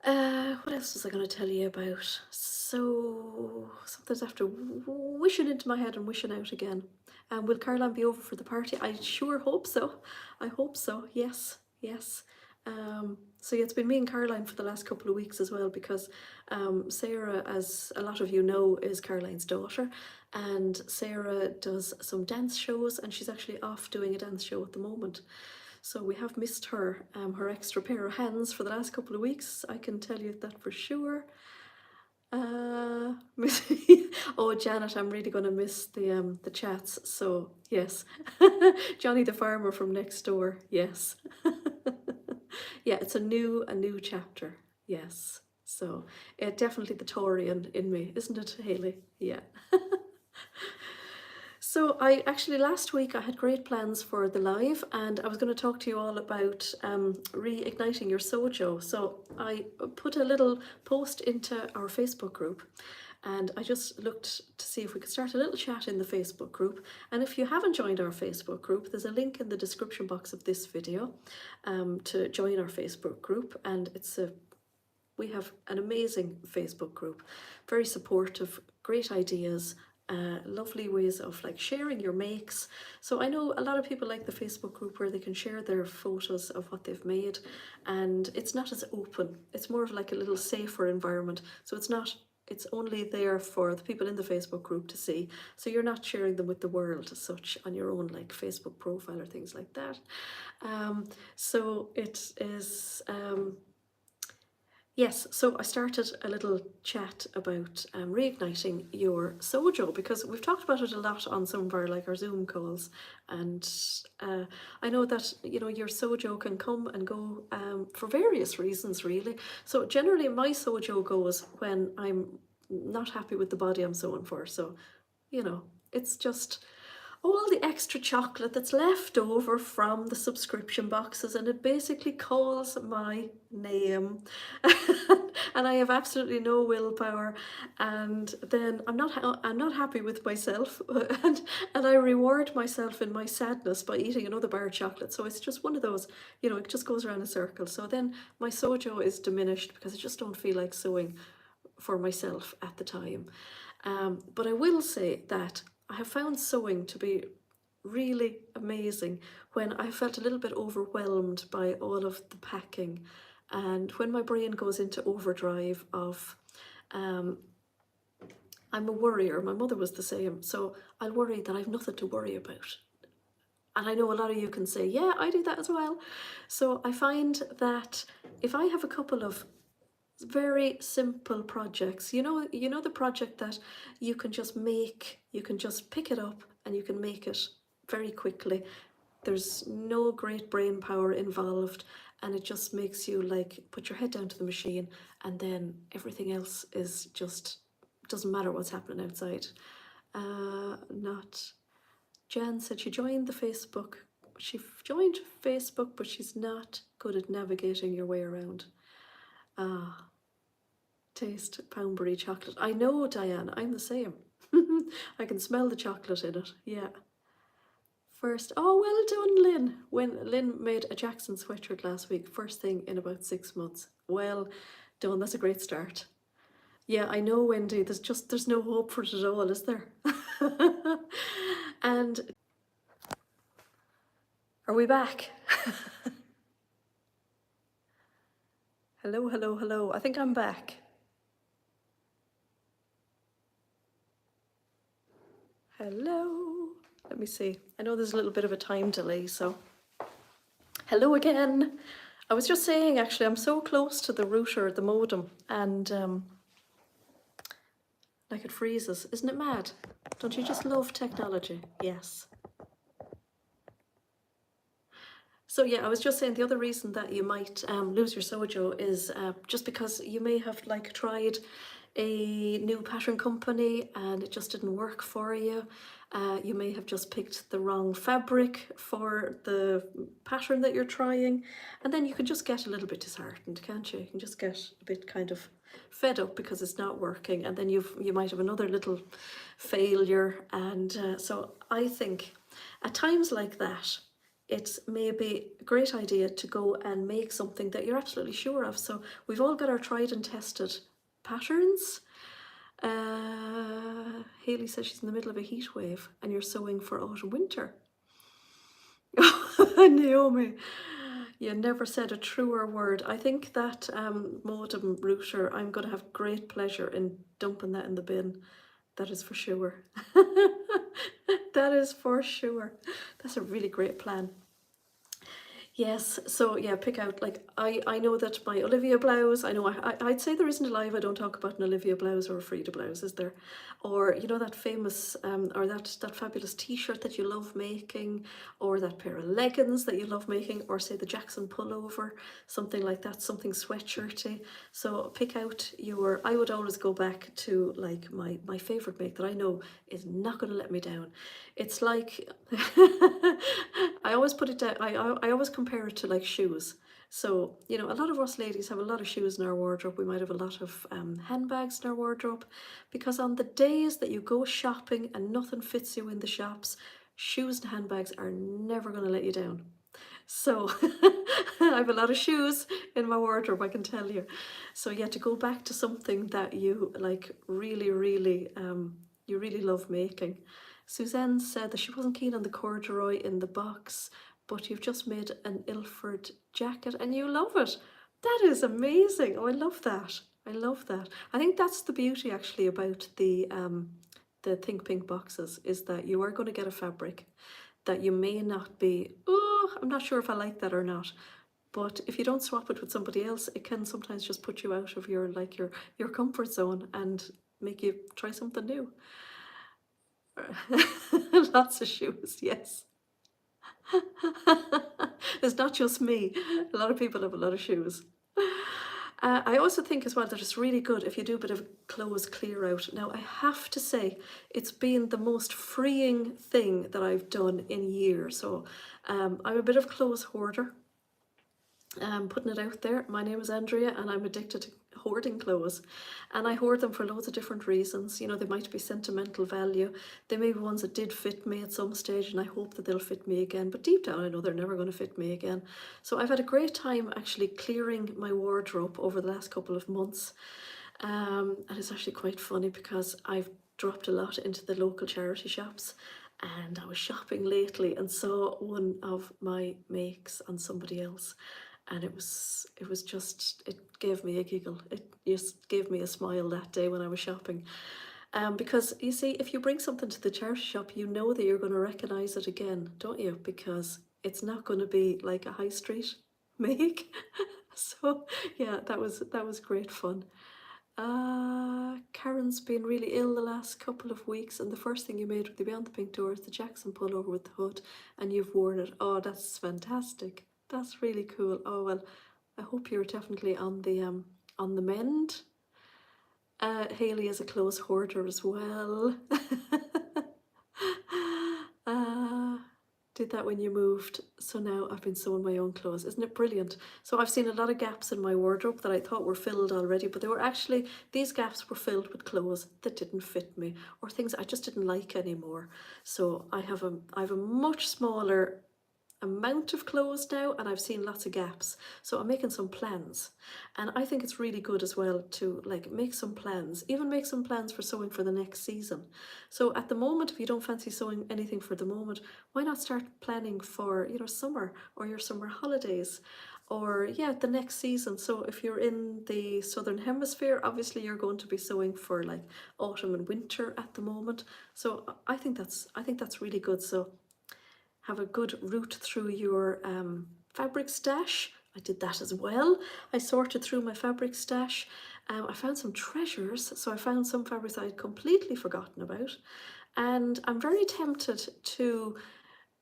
What else was I going to tell you about? So something's after wishing into my head and wishing out again. Will Caroline be over for the party? I sure hope so. I hope so. Yes. So yeah, it's been me and Caroline for the last couple of weeks as well, because Sarah, as a lot of you know, is Caroline's daughter, and Sarah does some dance shows, and she's actually off doing a dance show at the moment. So we have missed her, her extra pair of hands for the last couple of weeks. I can tell you that for sure. Oh, Janet, I'm really going to miss the chats. So yes, Johnny the farmer from next door. Yes, yeah, it's a new chapter. Yes, so definitely the Taurian in me, isn't it, Hayley? Yeah. So I actually, last week I had great plans for the live, and I was going to talk to you all about reigniting your sojo. So I put a little post into our Facebook group, and I just looked to see if we could start a little chat in the Facebook group. And if you haven't joined our Facebook group, there's a link in the description box of this video to join our Facebook group. And we have an amazing Facebook group, very supportive, great ideas, lovely ways of like sharing your makes. So I know a lot of people like the Facebook group where they can share their photos of what they've made, and it's not as open. It's more of like a little safer environment. So it's only there for the people in the Facebook group to see. So you're not sharing them with the world as such on your own like Facebook profile or things like that. So it is yes, so I started a little chat about reigniting your sojo, because we've talked about it a lot on some of our Zoom calls, and I know that your sojo can come and go for various reasons, really. So generally my sojo goes when I'm not happy with the body I'm sewing for. So it's just, all the extra chocolate that's left over from the subscription boxes, and it basically calls my name. And I have absolutely no willpower, and then I'm not happy with myself, and I reward myself in my sadness by eating another bar of chocolate. So it's just one of those, it just goes around in a circle. So then my sojo is diminished because I just don't feel like sewing for myself at the time. But I will say that I have found sewing to be really amazing when I felt a little bit overwhelmed by all of the packing, and when my brain goes into overdrive of, I'm a worrier. My mother was the same, so I'll worry that I've nothing to worry about. And I know a lot of you can say, yeah, I do that as well. So I find that if I have a couple of very simple projects, you know the project that you can just make, you can just pick it up and you can make it very quickly. There's no great brain power involved, and it just makes you like put your head down to the machine, and then everything else is just, doesn't matter what's happening outside. Not Jan said she joined the Facebook. She joined Facebook, but she's not good at navigating your way around. Taste Poundbury chocolate. I know, Diane, I'm the same. I can smell the chocolate in it, yeah. First, oh, well done, Lynn. When Lynn made a Jackson sweatshirt last week, first thing in about 6 months. Well done, that's a great start. Yeah, I know, Wendy, there's no hope for it at all, is there? And are we back? Hello, hello, hello. I think I'm back. Hello. Let me see. I know there's a little bit of a time delay, so. Hello again. I was just saying, actually, I'm so close to the router, the modem, and like it freezes. Isn't it mad? Don't you just love technology? Yes. So yeah, I was just saying the other reason that you might lose your sojo is just because you may have like tried a new pattern company and it just didn't work for you. You may have just picked the wrong fabric for the pattern that you're trying, and then you can just get a little bit disheartened, can't you? You can just get a bit kind of fed up because it's not working, and then you might have another little failure. And so I think at times like that, it's maybe a great idea to go and make something that you're absolutely sure of. So we've all got our tried and tested patterns. Haley says she's in the middle of a heat wave and you're sewing for autumn winter. Naomi, you never said a truer word. I think that modem router, I'm going to have great pleasure in dumping that in the bin. That is for sure. That is for sure. That's a really great plan. Yes, so yeah, pick out, like, I know that my Olivia blouse, I know I'd say there isn't a live I don't talk about an Olivia blouse or a Frida blouse, is there? Or, you know, that famous, or that fabulous t-shirt that you love making, or that pair of leggings that you love making, or say the Jackson pullover, something like that, something sweatshirty. So pick out your, I would always go back to like my favourite make that I know is not going to let me down. It's like, I always put it down, I always compare it to like shoes. So, you know, a lot of us ladies have a lot of shoes in our wardrobe. We might have a lot of handbags in our wardrobe, because on the days that you go shopping and nothing fits you in the shops, shoes and handbags are never going to let you down. So I have a lot of shoes in my wardrobe, I can tell you. So yeah, to go back to something that you like really, really, you really love making. Suzanne said that she wasn't keen on the corduroy in the box, but you've just made an Ilford jacket and you love it. That is amazing. Oh, I love that. I love that. I think that's the beauty actually about the Think Pink boxes, is that you are going to get a fabric that you may not be, oh, I'm not sure if I like that or not. But if you don't swap it with somebody else, it can sometimes just put you out of your your comfort zone and make you try something new. Lots of shoes, yes. It's not just me. A lot of people have a lot of shoes. I also think as well that it's really good if you do a bit of clothes clear out. Now, I have to say, it's been the most freeing thing that I've done in years. So I'm a bit of clothes hoarder. Putting it out there. My name is Andrea and I'm addicted to hoarding clothes, and I hoard them for loads of different reasons. You know, they might be sentimental value, they may be ones that did fit me at some stage and I hope that they'll fit me again, but deep down I know they're never going to fit me again. So I've had a great time actually clearing my wardrobe over the last couple of months, and it's actually quite funny because I've dropped a lot into the local charity shops, and I was shopping lately and saw one of my makes on somebody else, and it was just, it gave me a giggle. It just gave me a smile that day when I was shopping. Because you see, if you bring something to the charity shop, you know that you're going to recognise it again, don't you? Because it's not going to be like a high street make. So yeah, that was great fun. Karen's been really ill the last couple of weeks, and the first thing you made with the Beyond the Pink Door is the Jackson pullover with the hood, and you've worn it. Oh, that's fantastic. That's really cool. Oh well, I hope you're definitely on the mend. Haley is a clothes hoarder as well. uh, did that when you moved, so now I've been sewing my own clothes. Isn't it brilliant? So I've seen a lot of gaps in my wardrobe that I thought were filled already, but they were actually, these gaps were filled with clothes that didn't fit me or things I just didn't like anymore. So I have a much smaller amount of clothes now, and I've seen lots of gaps, so I'm making some plans. And I think it's really good as well to like make some plans, even make some plans for sewing for the next season. So at the moment, if you don't fancy sewing anything for the moment, why not start planning for, you know, summer or your summer holidays, or yeah, the next season. So if you're in the southern hemisphere, obviously you're going to be sewing for like autumn and winter at the moment. So I think that's really good. So have a good route through your fabric stash. I did that as well. I sorted through my fabric stash. I found some treasures, so I found some fabrics I'd completely forgotten about. And I'm very tempted to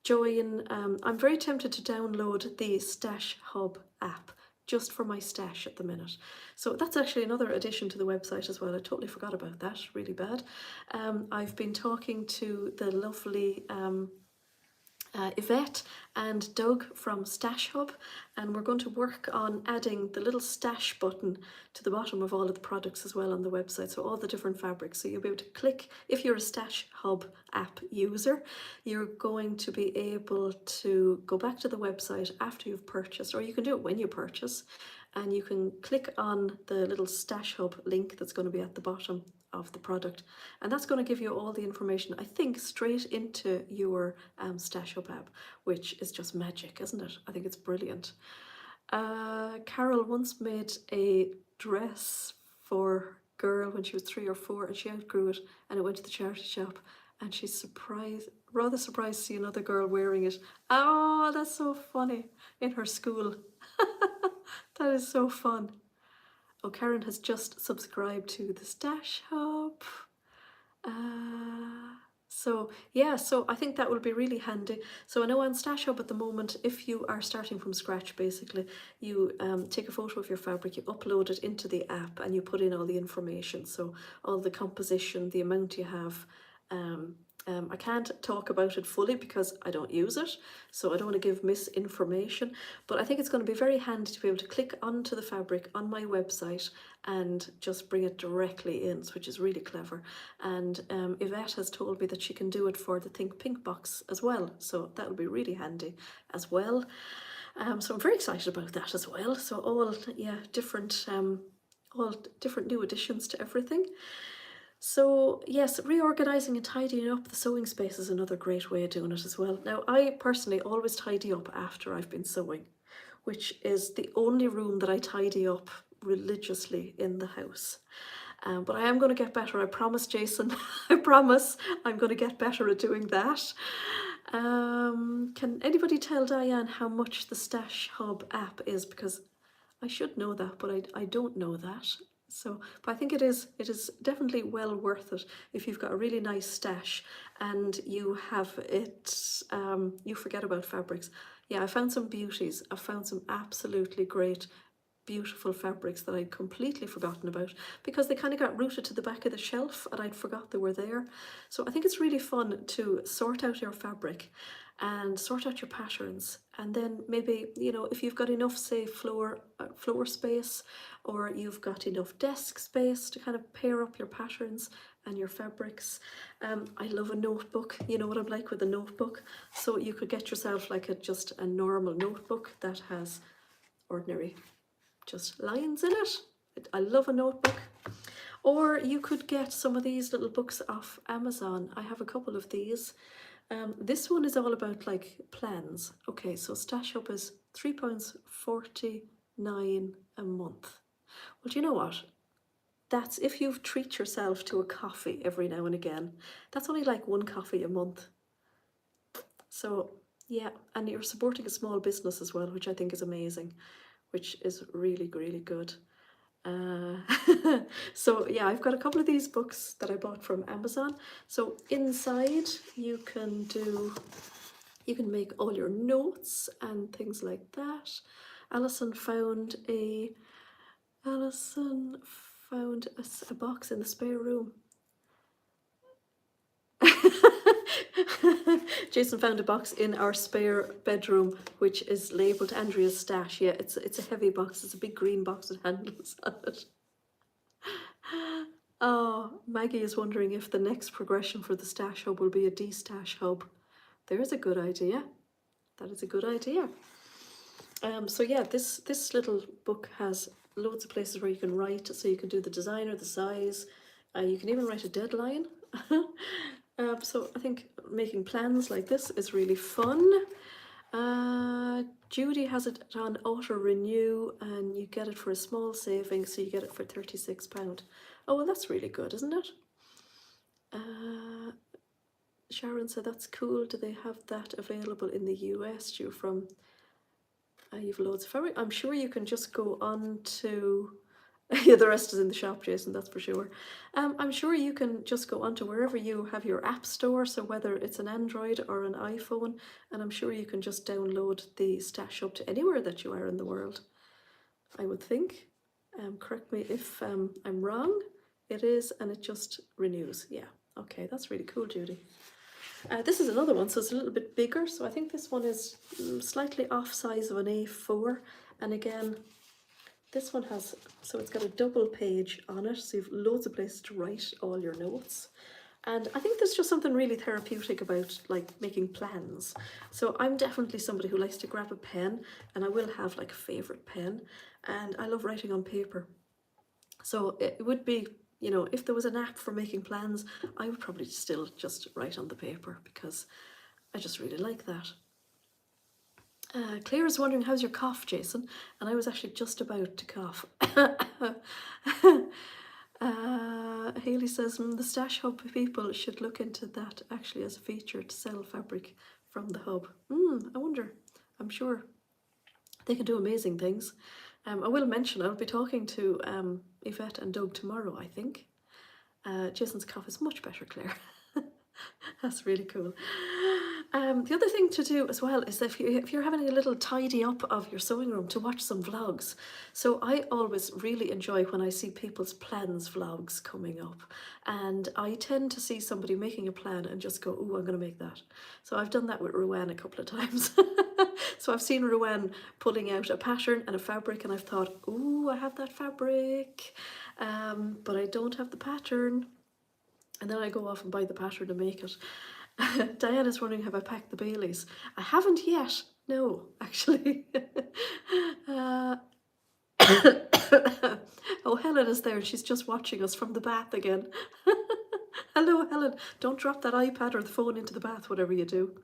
I'm very tempted to download the Stash Hub app just for my stash at the minute. So that's actually another addition to the website as well. I totally forgot about that, really bad. I've been talking to the lovely Yvette and Doug from Stash Hub, and we're going to work on adding the little stash button to the bottom of all of the products as well on the website, so all the different fabrics. So you'll be able to click, if you're a Stash Hub app user, you're going to be able to go back to the website after you've purchased, or you can do it when you purchase, and you can click on the little Stash Hub link that's going to be at the bottom of the product, and that's going to give you all the information, I think, straight into your Stash Hub app, which is just magic, isn't it? I think it's brilliant. Carol once made a dress for a girl when she was 3 or 4, and she outgrew it, and it went to the charity shop, and she's rather surprised to see another girl wearing it. Oh, that's so funny, in her school. That is so fun. Oh, Karen has just subscribed to the Stash Hub. So yeah, so I think that will be really handy. So I know on Stash Hub at the moment, if you are starting from scratch, basically, you take a photo of your fabric, you upload it into the app, and you put in all the information. So all the composition, the amount you have. I can't talk about it fully because I don't use it, so I don't want to give misinformation, but I think it's going to be very handy to be able to click onto the fabric on my website and just bring it directly in, which is really clever. And Yvette has told me that she can do it for the Think Pink box as well, so that'll be really handy as well. So I'm very excited about that as well. So all different new additions to everything. So yes, reorganising and tidying up the sewing space is another great way of doing it as well. Now, I personally always tidy up after I've been sewing, which is the only room that I tidy up religiously in the house. But I am going to get better, I promise, Jason. I promise I'm going to get better at doing that. Can anybody tell Diane how much the Stash Hub app is? Because I should know that, but I don't know that. So, but I think it is definitely well worth it if you've got a really nice stash and you have it, you forget about fabrics. Yeah, I found some beauties. I found some absolutely great beautiful fabrics that I'd completely forgotten about because they kind of got rooted to the back of the shelf and I'd forgot they were there. So I think it's really fun to sort out your fabric and sort out your patterns, and then maybe, you know, if you've got enough, say, floor space, or you've got enough desk space to kind of pair up your patterns and your fabrics. I love a notebook. You know what I'm like with a notebook, so you could get yourself like just a normal notebook that has ordinary just lines in it. I love a notebook. Or you could get some of these little books off Amazon. I have a couple of these. This one is all about like plans. Okay, so Stash Up is £3.49 a month. Well, do you know what? That's if you treat yourself to a coffee every now and again. That's only like one coffee a month. So yeah, and you're supporting a small business as well, which I think is amazing, which is really, really good. So yeah, I've got a couple of these books that I bought from Amazon. So inside you can make all your notes and things like that. Alison found a box in the spare room. Jason found a box in our spare bedroom which is labelled Andrea's stash. Yeah, it's a heavy box. It's a big green box with handles on it. Oh, Maggie is wondering if the next progression for the stash hub will be a de-stash hub. There's a good idea. That is a good idea. So yeah, this little book has loads of places where you can write. So you can do the design or the size. You can even write a deadline. So I think making plans like this is really fun. Judy has it on auto renew and you get it for a small savings, so you get it for £36. Oh, well, that's really good, isn't it? Sharon said that's cool. Do they have that available in the US? You're from you've loads of fabric. I'm sure you can just go on to yeah, the rest is in the shop, Jason, that's for sure. I'm sure you can just go onto wherever you have your app store, so whether it's an Android or an iPhone, and I'm sure you can just download the Stash Up to anywhere that you are in the world, I would think. Correct me if I'm wrong. It is, and it just renews. Yeah, okay, that's really cool, Judy. This is another one, so it's a little bit bigger, so I think this one is slightly off size of an A4, and again, this one has, so it's got a double page on it, so you've loads of places to write all your notes. And I think there's just something really therapeutic about like making plans. So I'm definitely somebody who likes to grab a pen, and I will have like a favourite pen, and I love writing on paper. So it would be, you know, if there was an app for making plans, I would probably still just write on the paper because I just really like that. Claire is wondering, how's your cough, Jason? And I was actually just about to cough. Haley says, the Stash Hub people should look into that actually as a feature to sell fabric from the hub. I wonder. I'm sure they can do amazing things. I will mention, I'll be talking to Yvette and Doug tomorrow, I think. Jason's cough is much better, Claire. That's really cool. The other thing to do as well is if you're having a little tidy up of your sewing room, to watch some vlogs. So I always really enjoy when I see people's plans vlogs coming up, and I tend to see somebody making a plan and just go, oh, I'm going to make that. So I've done that with Rowan a couple of times. So I've seen Rowan pulling out a pattern and a fabric, and I've thought, oh, I have that fabric, but I don't have the pattern. And then I go off and buy the pattern to make it. Diana's wondering, have I packed the Baileys? I haven't yet. No, actually. Oh, Helen is there. She's just watching us from the bath again. Hello, Helen. Don't drop that iPad or the phone into the bath, whatever you do.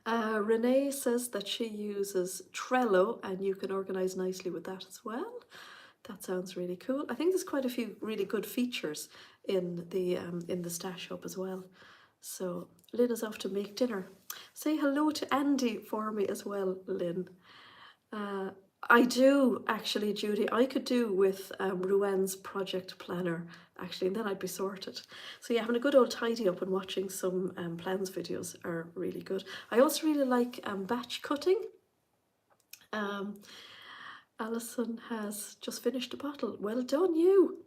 Renee says that she uses Trello, and you can organise nicely with that as well. That sounds really cool. I think there's quite a few really good features in the Stash Hub as well. So Lynn is off to make dinner. Say hello to Andy for me as well, Lynn. I do actually, Judy. I could do with Rowan's project planner actually, and then I'd be sorted. So yeah, having a good old tidy up and watching some plans videos are really good. I also really like batch cutting. Alison has just finished a bottle. Well done, you.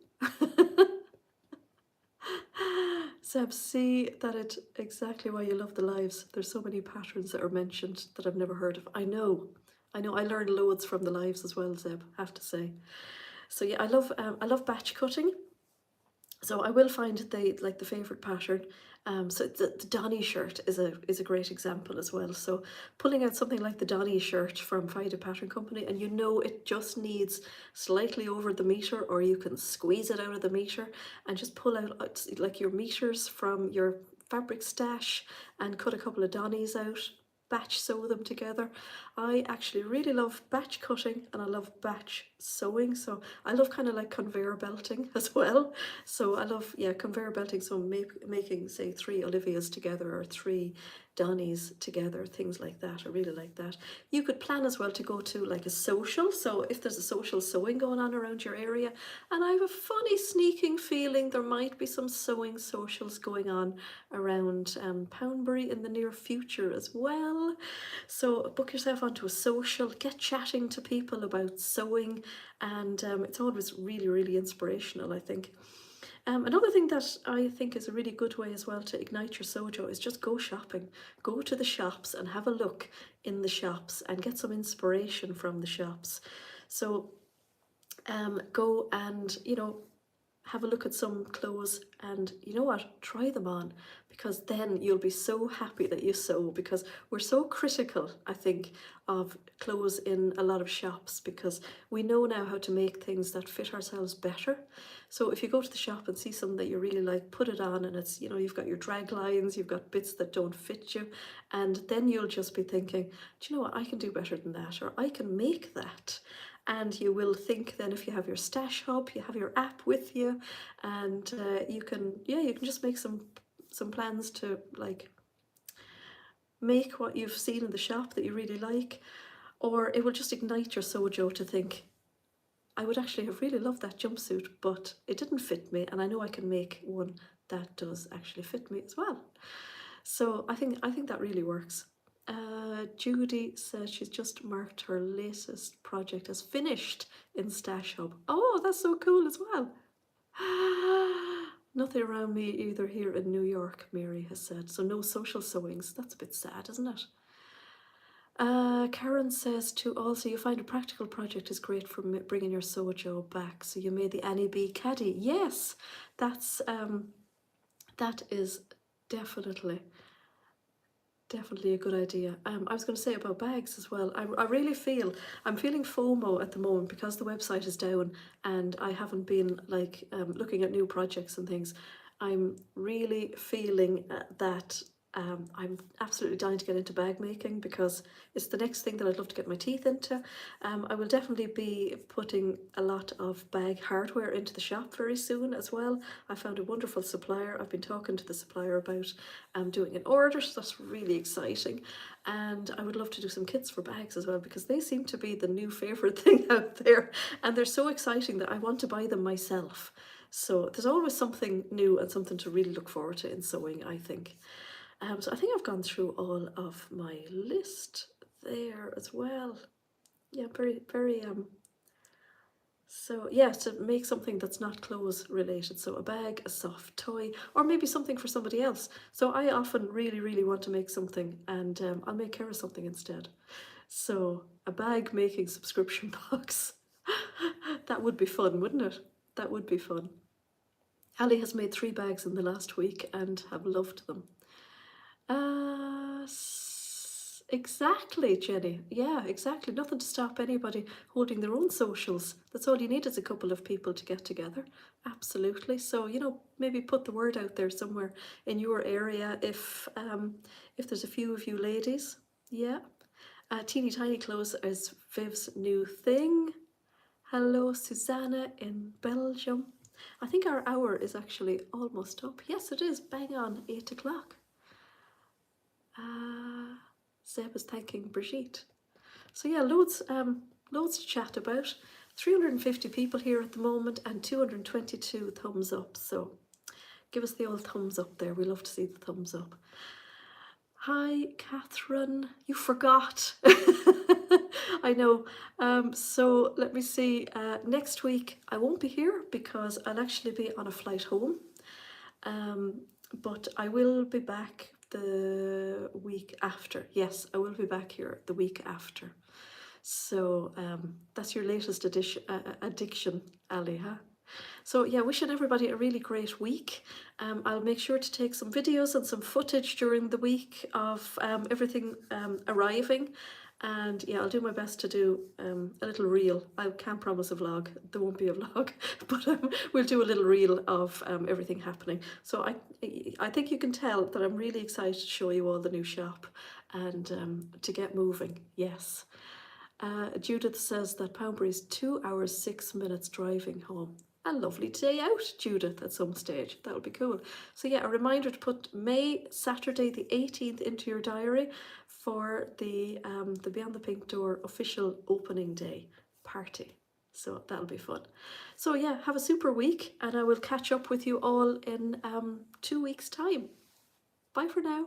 Seb, see that it exactly why you love the lives. There's so many patterns that are mentioned that I've never heard of. I know. I learned loads from the lives as well, Zeb, have to say. So yeah, I love batch cutting. So I will find the favorite pattern. So the Donny shirt is a great example as well. So pulling out something like the Donny shirt from Fido Pattern Company, and you know it just needs slightly over the meter, or you can squeeze it out of the meter and just pull out like your meters from your fabric stash and cut a couple of Donnies out, batch sew them together. I actually really love batch cutting and I love batch sewing, so I love kind of like conveyor belting as well. So I love, yeah, conveyor belting, so making say 3 Olivias together or 3 Donnies together, things like that. I really like that. You could plan as well to go to like a social, so if there's a social sewing going on around your area, and I have a funny sneaking feeling there might be some sewing socials going on around Poundbury in the near future as well. So book yourself onto a social, get chatting to people about sewing, and it's always really, really inspirational, I think. Another thing that I think is a really good way as well to ignite your sojo is just go shopping. Go to the shops and have a look in the shops and get some inspiration from the shops. So go and, have a look at some clothes and you know what, try them on, because then you'll be so happy that you sew, because we're so critical, I think, of clothes in a lot of shops because we know now how to make things that fit ourselves better. So if you go to the shop and see something that you really like, put it on, and it's, you've got your drag lines, you've got bits that don't fit you, and then you'll just be thinking, do you know what, I can do better than that, or I can make that. And you will think then, if you have your stash hub, you have your app with you, and you can just make some plans to like make what you've seen in the shop that you really like, or it will just ignite your sojo to think, I would actually have really loved that jumpsuit, but it didn't fit me, and I know I can make one that does actually fit me as well. So I think that really works. Judy says she's just marked her latest project as finished in Stash Hub. Oh, that's so cool as well. Nothing around me either here in New York, Mary has said. So no social sewings. That's a bit sad, isn't it? Karen says too, also you find a practical project is great for bringing your sojo back. So you made the Annie B caddy. Yes, that is definitely a good idea. I was going to say about bags as well. I really feel, I'm feeling FOMO at the moment because the website is down and I haven't been like looking at new projects and things. I'm really feeling that I'm absolutely dying to get into bag making because it's the next thing that I'd love to get my teeth into. I will definitely be putting a lot of bag hardware into the shop very soon as well. I found a wonderful supplier. I've been talking to the supplier about doing an order, so that's really exciting. And I would love to do some kits for bags as well because they seem to be the new favourite thing out there, and they're so exciting that I want to buy them myself. So there's always something new and something to really look forward to in sewing, I think. So I think I've gone through all of my list there as well. Yeah, very, very, so yeah, to make something that's not clothes related. So a bag, a soft toy, or maybe something for somebody else. So I often really, really want to make something and I'll make Kara something instead. So a bag making subscription box. That would be fun, wouldn't it? That would be fun. Ali has made 3 bags in the last week and have loved them. Exactly, Jenny. Yeah, exactly. Nothing to stop anybody holding their own socials. That's all you need is a couple of people to get together. Absolutely. So, maybe put the word out there somewhere in your area if there's a few of you ladies. Yeah. Teeny Tiny Clothes is Viv's new thing. Hello, Susanna in Belgium. I think our hour is actually almost up. Yes, it is. Bang on 8 o'clock. Zeb is thanking Brigitte. So yeah, loads to chat about. 350 people here at the moment and 222 thumbs up. So give us the old thumbs up there. We love to see the thumbs up. Hi, Catherine. You forgot. I know. So let me see. Next week I won't be here because I'll actually be on a flight home. But I will be back the week after. Yes, I will be back here the week after. So that's your latest addiction, Ali, huh? So yeah, wishing everybody a really great week. I'll make sure to take some videos and some footage during the week of everything arriving. And yeah, I'll do my best to do a little reel. I can't promise a vlog. There won't be a vlog, but we'll do a little reel of everything happening. So I think you can tell that I'm really excited to show you all the new shop and to get moving. Yes. Judith says that Poundbury is 2 hours 6 minutes driving home. A lovely day out, Judith, at some stage. That would be cool. So yeah, a reminder to put Saturday the 18th into your diary for the Beyond the Pink Door official opening day party. So that'll be fun. So yeah, have a super week and I will catch up with you all in 2 weeks' time. Bye for now.